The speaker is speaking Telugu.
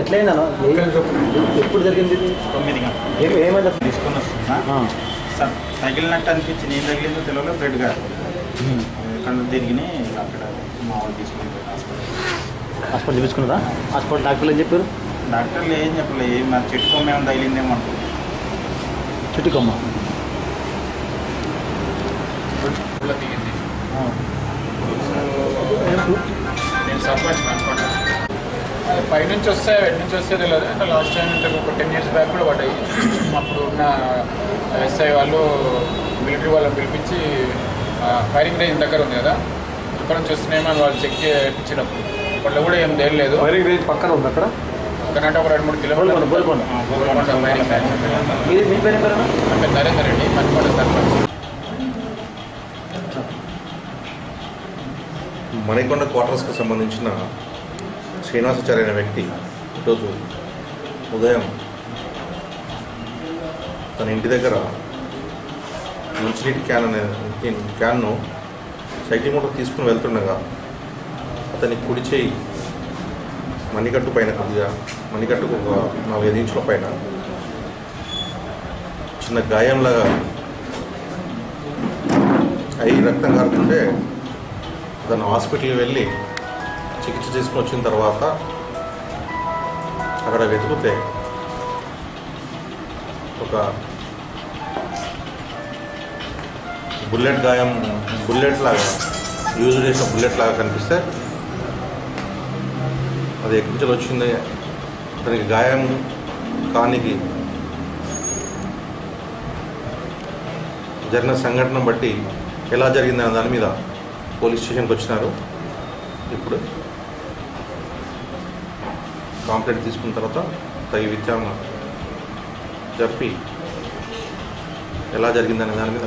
ఎట్లయిందా ఎప్పుడు జరిగింది? 9 ఏమైంది తీసుకొని వస్తున్నా సార్ తగిలినట్టు అనిపించింది. ఏం తగిలిందో తెలియదు. బ్రెడ్ కాదు కళ్ళు తిరిగి అక్కడ మా వాళ్ళు తీసుకుని హాస్పిటల్ చూపించుకున్నారా? హాస్పిటల్ డాక్టర్లు ఏం చెప్పారు? డాక్టర్లు ఏం చెప్పలేదు. ఏం మరి చెట్టు కొమ్మ ఏమైనా తగిలిందేమో అనుకుంటున్నాను. చెట్టు కొమ్మ నేను సర్పంచ్ అనుకోండి. పైనుంచి వస్తే ఎటు నుంచి వస్తే తెలియదు. అంటే లాస్ట్ టైం ఒక 10 years బ్యాక్ కూడా పడ్డాయి. అప్పుడు ఉన్న ఎస్ఐ వాళ్ళు మిలిటరీ వాళ్ళని పిలిపించి ఫైరింగ్ రేంజ్ దగ్గర ఉంది కదా, అక్కడ నుంచి వస్తున్నాయేమో వాళ్ళు చెక్ చేయించినప్పుడు వాళ్ళు కూడా ఏం తేలేదు. ఫైరింగ్ రేంజ్ పక్కన ఉంది అక్కడ ఒకనంటే ఒక 2-3 కిలోమీటర్లు ఫైరింగ్ రేంజ్. అంటే నరేందర్ రెడ్డి మణికొండ సర్పంచ్. మణికొండ క్వార్టర్స్కి సంబంధించిన శ్రీనివాసాచార్య అనే వ్యక్తి ఈరోజు ఉదయం తన ఇంటి దగ్గర మంచినీటి క్యాన్ను సైకిల్ మోటార్ తీసుకుని వెళ్తుండగా అతని కుడి చేయి మణికట్టు పైన కొద్దిగా మణికట్టుకు ఒక 4-5 ఇంచుల పైన చిన్న గాయంలాగా అయి రక్తం కారుతుంటే తను హాస్పిటల్కి వెళ్ళి చికిత్స చేసుకుని వచ్చిన తర్వాత అక్కడ వెతికితే ఒక బుల్లెట్ గాయం, బుల్లెట్ లాగా యూజ్ చేసిన బుల్లెట్ లాగా కనిపిస్తే అది ఎక్కడి నుంచి వచ్చింది, అతనికి గాయం కానికి జరిగిన సంఘటన బట్టి ఎలా జరిగిందనే దాని మీద పోలీస్ స్టేషన్కి వచ్చినారు. ఇప్పుడు కంప్లైంట్ తీసుకున్న తర్వాత తగి విచారణ జరిపి ఎలా జరిగిందనే దాని మీద